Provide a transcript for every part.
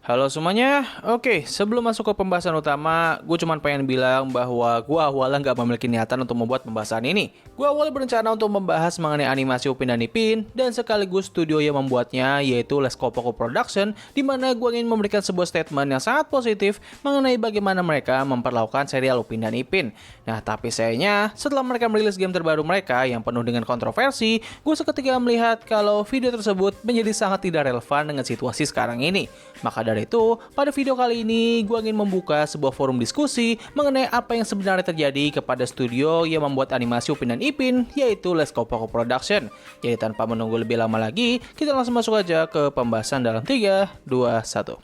Halo semuanya, oke sebelum masuk ke pembahasan utama, gue cuma pengen bilang bahwa gue awalnya nggak memiliki niatan untuk membuat pembahasan ini. Gue awalnya berencana untuk membahas mengenai animasi Upin dan Ipin, dan sekaligus studio yang membuatnya yaitu Les Kopoko Production, di mana gue ingin memberikan sebuah statement yang sangat positif mengenai bagaimana mereka memperlakukan serial Upin dan Ipin. Nah tapi sayangnya, setelah mereka merilis game terbaru mereka yang penuh dengan kontroversi, gue seketika melihat kalau video tersebut menjadi sangat tidak relevan dengan situasi sekarang ini. Maka dari itu, pada video kali ini gue ingin membuka sebuah forum diskusi mengenai apa yang sebenarnya terjadi kepada studio yang membuat animasi Upin dan Ipin, yaitu Les Kopoko Production. Jadi tanpa menunggu lebih lama lagi, kita langsung masuk aja ke pembahasan dalam 3, 2, 1.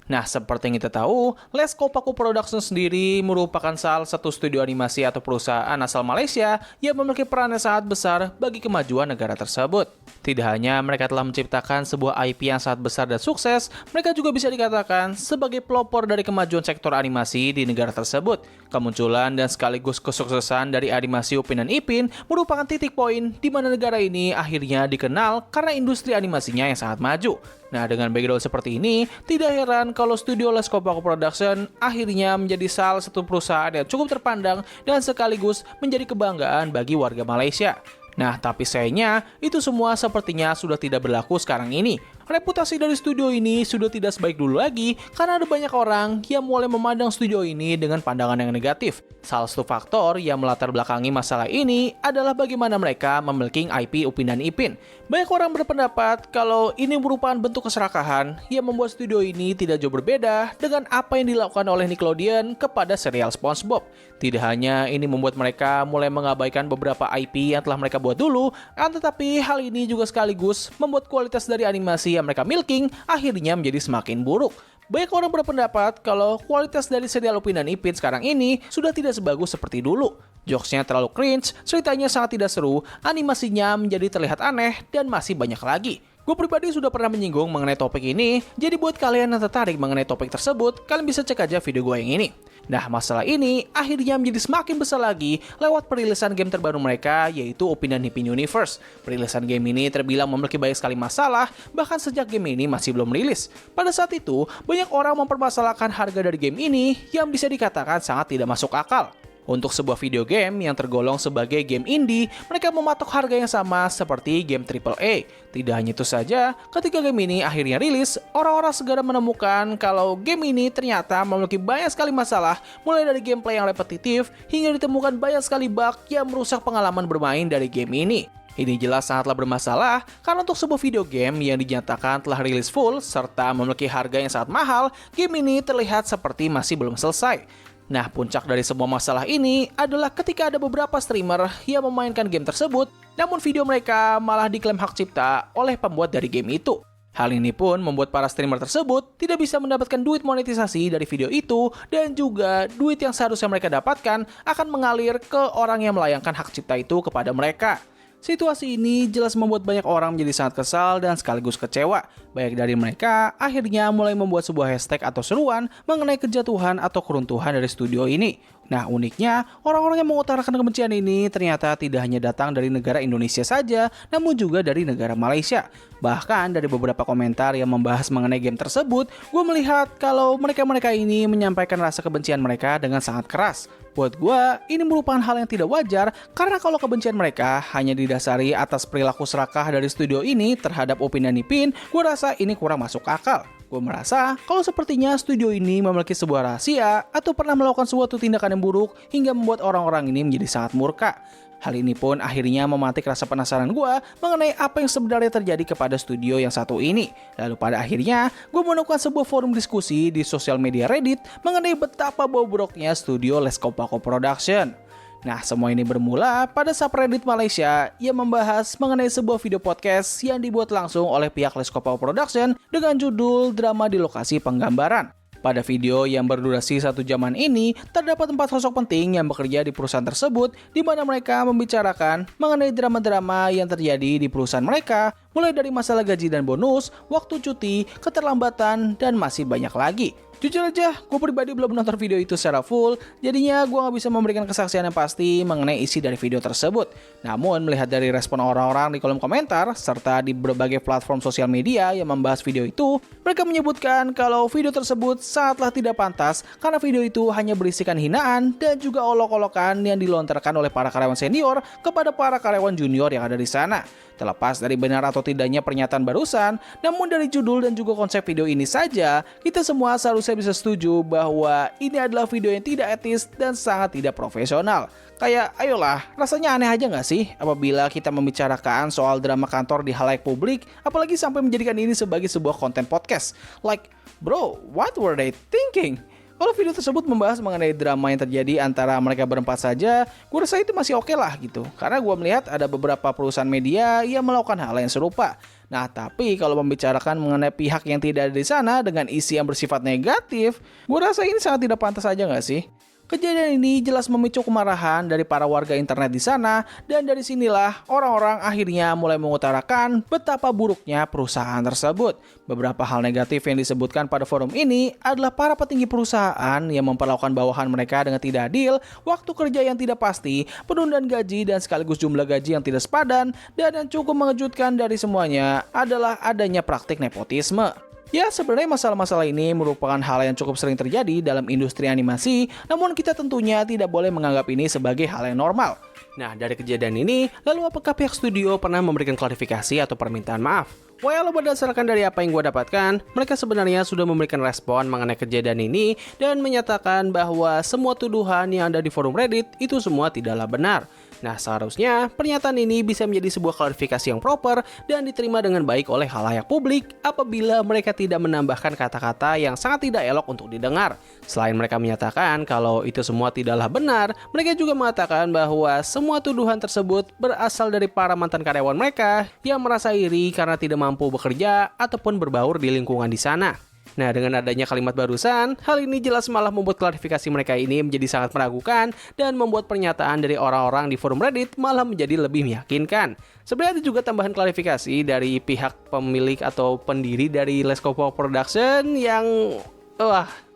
Nah, seperti yang kita tahu, Les Kopoko Production sendiri merupakan salah satu studio animasi atau perusahaan asal Malaysia yang memiliki peran yang sangat besar bagi kemajuan negara tersebut. Tidak hanya mereka telah menciptakan sebuah IP yang sangat besar dan sukses, mereka juga bisa dikatakan sebagai pelopor dari kemajuan sektor animasi di negara tersebut. Kemunculan dan sekaligus kesuksesan dari animasi Upin dan Ipin merupakan titik poin di mana negara ini akhirnya dikenal karena industri animasinya yang sangat maju. Nah, dengan background seperti ini, tidak heran kalau studio Les Kopoko Production akhirnya menjadi salah satu perusahaan yang cukup terpandang dan sekaligus menjadi kebanggaan bagi warga Malaysia. Nah, tapi sayangnya, itu semua sepertinya sudah tidak berlaku sekarang ini. Reputasi dari studio ini sudah tidak sebaik dulu lagi karena ada banyak orang yang mulai memandang studio ini dengan pandangan yang negatif. Salah satu faktor yang melatar belakangi masalah ini adalah bagaimana mereka memiliki IP Upin dan Ipin. Banyak orang berpendapat kalau ini merupakan bentuk keserakahan yang membuat studio ini tidak jauh berbeda dengan apa yang dilakukan oleh Nickelodeon kepada serial SpongeBob. Tidak hanya ini membuat mereka mulai mengabaikan beberapa IP yang telah mereka buat dulu, tetapi hal ini juga sekaligus membuat kualitas dari animasi yang mereka milking akhirnya menjadi semakin buruk. Banyak orang berpendapat kalau kualitas dari serial Upin dan Ipin sekarang ini sudah tidak sebagus seperti dulu. Jokesnya terlalu cringe, ceritanya sangat tidak seru, animasinya menjadi terlihat aneh, dan masih banyak lagi. Gue pribadi sudah pernah menyinggung mengenai topik ini, jadi buat kalian yang tertarik mengenai topik tersebut, kalian bisa cek aja video gue yang ini. Nah, masalah ini akhirnya menjadi semakin besar lagi lewat perilisan game terbaru mereka, yaitu Upin dan Ipin Universe. Perilisan game ini terbilang memiliki banyak sekali masalah, bahkan sejak game ini masih belum rilis. Pada saat itu, banyak orang mempermasalahkan harga dari game ini yang bisa dikatakan sangat tidak masuk akal. Untuk sebuah video game yang tergolong sebagai game indie, mereka mematok harga yang sama seperti game AAA. Tidak hanya itu saja, ketika game ini akhirnya rilis, orang-orang segera menemukan kalau game ini ternyata memiliki banyak sekali masalah, mulai dari gameplay yang repetitif, hingga ditemukan banyak sekali bug yang merusak pengalaman bermain dari game ini. Ini jelas sangatlah bermasalah, karena untuk sebuah video game yang dinyatakan telah rilis full, serta memiliki harga yang sangat mahal, game ini terlihat seperti masih belum selesai. Nah, puncak dari semua masalah ini adalah ketika ada beberapa streamer yang memainkan game tersebut, namun video mereka malah diklaim hak cipta oleh pembuat dari game itu. Hal ini pun membuat para streamer tersebut tidak bisa mendapatkan duit monetisasi dari video itu, dan juga duit yang seharusnya mereka dapatkan akan mengalir ke orang yang melayangkan hak cipta itu kepada mereka. Situasi ini jelas membuat banyak orang menjadi sangat kesal dan sekaligus kecewa. Banyak dari mereka akhirnya mulai membuat sebuah hashtag atau seruan mengenai kejatuhan atau keruntuhan dari studio ini. Nah, uniknya, orang-orang yang mengutarakan kebencian ini ternyata tidak hanya datang dari negara Indonesia saja, namun juga dari negara Malaysia. Bahkan dari beberapa komentar yang membahas mengenai game tersebut, gue melihat kalau mereka-mereka ini menyampaikan rasa kebencian mereka dengan sangat keras. Buat gue, ini merupakan hal yang tidak wajar karena kalau kebencian mereka hanya didasari atas perilaku serakah dari studio ini terhadap Upin dan Ipin, gue rasa ini kurang masuk akal. Gue merasa kalau sepertinya studio ini memiliki sebuah rahasia atau pernah melakukan suatu tindakan yang buruk hingga membuat orang-orang ini menjadi sangat murka. Hal ini pun akhirnya memantik rasa penasaran gue mengenai apa yang sebenarnya terjadi kepada studio yang satu ini. Lalu pada akhirnya, gue menemukan sebuah forum diskusi di sosial media Reddit mengenai betapa bobroknya studio Les Kopoko Production. Nah, semua ini bermula pada subreddit Malaysia yang membahas mengenai sebuah video podcast yang dibuat langsung oleh pihak Les Kopoko Production dengan judul Drama di Lokasi Penggambaran. Pada video yang berdurasi 1 jaman ini, terdapat 4 sosok penting yang bekerja di perusahaan tersebut, di mana mereka membicarakan mengenai drama-drama yang terjadi di perusahaan mereka, mulai dari masalah gaji dan bonus, waktu cuti, keterlambatan, dan masih banyak lagi. Jujur aja, gue pribadi belum nonton video itu secara full, jadinya gue nggak bisa memberikan kesaksian yang pasti mengenai isi dari video tersebut. Namun, melihat dari respon orang-orang di kolom komentar, serta di berbagai platform sosial media yang membahas video itu, mereka menyebutkan kalau video tersebut sangatlah tidak pantas karena video itu hanya berisikan hinaan dan juga olok-olokan yang dilontarkan oleh para karyawan senior kepada para karyawan junior yang ada di sana. Terlepas dari benar atau tidaknya pernyataan barusan, namun dari judul dan juga konsep video ini saja, kita semua seharusnya bisa setuju bahwa ini adalah video yang tidak etis dan sangat tidak profesional. Kayak, ayolah, rasanya aneh aja nggak sih apabila kita membicarakan soal drama kantor di halayak publik, apalagi sampai menjadikan ini sebagai sebuah konten podcast. Like, bro, what were they thinking? Kalau video tersebut membahas mengenai drama yang terjadi antara mereka berempat saja, gue rasa itu masih oke lah gitu. Karena gue melihat ada beberapa perusahaan media yang melakukan hal yang serupa. Nah, tapi kalau membicarakan mengenai pihak yang tidak ada di sana dengan isi yang bersifat negatif, gue rasa ini sangat tidak pantas aja nggak sih? Kejadian ini jelas memicu kemarahan dari para warga internet di sana, dan dari sinilah orang-orang akhirnya mulai mengutarakan betapa buruknya perusahaan tersebut. Beberapa hal negatif yang disebutkan pada forum ini adalah para petinggi perusahaan yang memperlakukan bawahan mereka dengan tidak adil, waktu kerja yang tidak pasti, penundaan gaji dan sekaligus jumlah gaji yang tidak sepadan, dan yang cukup mengejutkan dari semuanya adalah adanya praktik nepotisme. Ya, sebenarnya masalah-masalah ini merupakan hal yang cukup sering terjadi dalam industri animasi, namun kita tentunya tidak boleh menganggap ini sebagai hal yang normal. Nah, dari kejadian ini, lalu apakah pihak studio pernah memberikan klarifikasi atau permintaan maaf? Well, berdasarkan dari apa yang gue dapatkan, mereka sebenarnya sudah memberikan respon mengenai kejadian ini dan menyatakan bahwa semua tuduhan yang ada di forum Reddit itu semua tidaklah benar. Nah, seharusnya pernyataan ini bisa menjadi sebuah klarifikasi yang proper dan diterima dengan baik oleh khalayak publik apabila mereka tidak menambahkan kata-kata yang sangat tidak elok untuk didengar. Selain mereka menyatakan kalau itu semua tidaklah benar, mereka juga mengatakan bahwa semua tuduhan tersebut berasal dari para mantan karyawan mereka yang merasa iri karena tidak mampu bekerja ataupun berbaur di lingkungan di sana. Nah, dengan adanya kalimat barusan, hal ini jelas malah membuat klarifikasi mereka ini menjadi sangat meragukan dan membuat pernyataan dari orang-orang di forum Reddit malah menjadi lebih meyakinkan. Sebenarnya ada juga tambahan klarifikasi dari pihak pemilik atau pendiri dari Leskopo Production yang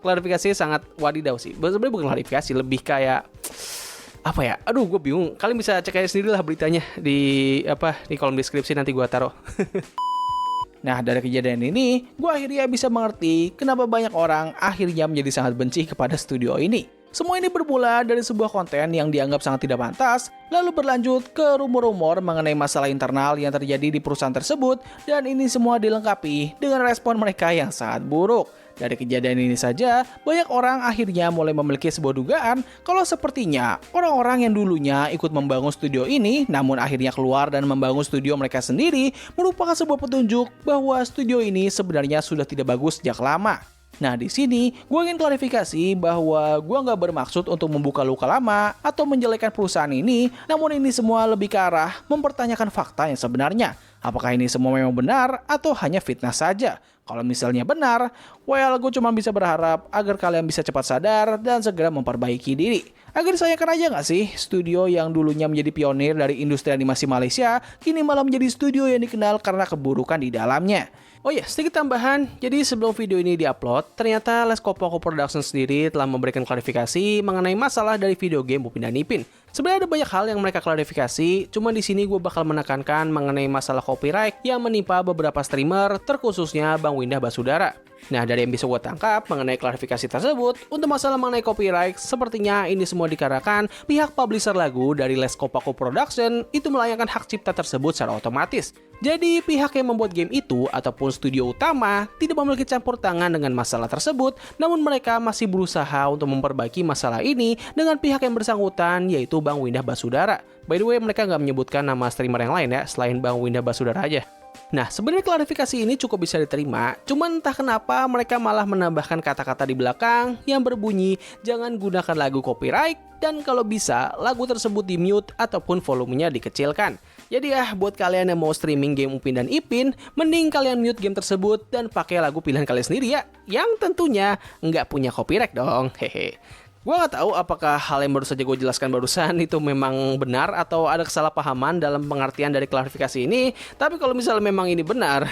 klarifikasinya sangat wadidaw sih. Sebenarnya bukan klarifikasi, lebih kayak apa ya? Aduh, gue bingung. Kalian bisa cek aja sendiri lah beritanya di kolom deskripsi, nanti gue taruh. Nah, dari kejadian ini, gue akhirnya bisa mengerti kenapa banyak orang akhirnya menjadi sangat benci kepada studio ini. Semua ini bermula dari sebuah konten yang dianggap sangat tidak pantas, lalu berlanjut ke rumor-rumor mengenai masalah internal yang terjadi di perusahaan tersebut, dan ini semua dilengkapi dengan respon mereka yang sangat buruk. Dari kejadian ini saja, banyak orang akhirnya mulai memiliki sebuah dugaan kalau sepertinya orang-orang yang dulunya ikut membangun studio ini, namun akhirnya keluar dan membangun studio mereka sendiri, merupakan sebuah petunjuk bahwa studio ini sebenarnya sudah tidak bagus sejak lama. Nah, di sini gue ingin klarifikasi bahwa gue nggak bermaksud untuk membuka luka lama atau menjelekkan perusahaan ini, namun ini semua lebih ke arah mempertanyakan fakta yang sebenarnya. Apakah ini semua memang benar atau hanya fitnah saja? Kalau misalnya benar, well, gue cuma bisa berharap agar kalian bisa cepat sadar dan segera memperbaiki diri. Agar disayangkan aja nggak sih, studio yang dulunya menjadi pionir dari industri animasi Malaysia, kini malah menjadi studio yang dikenal karena keburukan di dalamnya. Oh ya, sedikit tambahan, jadi sebelum video ini diupload, ternyata Leskopo Production sendiri telah memberikan klarifikasi mengenai masalah dari video game Upin dan Ipin. Sebenarnya ada banyak hal yang mereka klarifikasi, cuma di sini gue bakal menekankan mengenai masalah copyright yang menimpa beberapa streamer, terkhususnya Bang Windah Basudara. Nah, dari yang bisa gue tangkap mengenai klarifikasi tersebut, untuk masalah mengenai copyright, sepertinya ini semua dikarenakan pihak publisher lagu dari Leskopo Production itu melayangkan hak cipta tersebut secara otomatis. Jadi, pihak yang membuat game itu ataupun studio utama tidak memiliki campur tangan dengan masalah tersebut, namun mereka masih berusaha untuk memperbaiki masalah ini dengan pihak yang bersangkutan, yaitu Bang Windah Basudara. By the way, mereka nggak menyebutkan nama streamer yang lain ya, selain Bang Windah Basudara aja. Nah, sebenarnya klarifikasi ini cukup bisa diterima, cuman entah kenapa mereka malah menambahkan kata-kata di belakang yang berbunyi, jangan gunakan lagu copyright, dan kalau bisa, lagu tersebut di-mute ataupun volumenya dikecilkan. Jadi buat kalian yang mau streaming game Upin dan Ipin, mending kalian mute game tersebut dan pakai lagu pilihan kalian sendiri ya, yang tentunya nggak punya copyright dong, hehe. Gue nggak tahu apakah hal yang baru saja gue jelaskan barusan itu memang benar atau ada kesalahpahaman dalam pengertian dari klarifikasi ini, tapi kalau misalnya memang ini benar,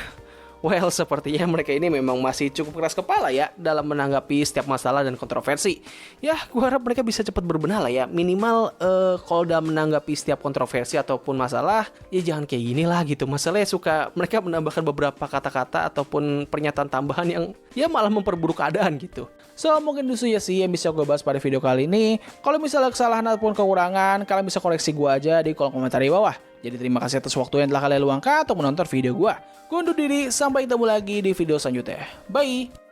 Well, sepertinya mereka ini memang masih cukup keras kepala ya dalam menanggapi setiap masalah dan kontroversi. Ya, gue harap mereka bisa cepat berbenah lah ya. Minimal kalau dalam menanggapi setiap kontroversi ataupun masalah, ya jangan kayak gini lah gitu. Masalahnya suka mereka menambahkan beberapa kata-kata ataupun pernyataan tambahan yang ya malah memperburuk keadaan gitu. So, mungkin itu ya sih yang bisa gue bahas pada video kali ini. Kalau misalnya kesalahan ataupun kekurangan, kalian bisa koreksi gue aja di kolom komentar di bawah. Jadi terima kasih atas waktu yang telah kalian luangkan untuk menonton video gue. Gue undur diri, sampai ketemu lagi di video selanjutnya. Bye!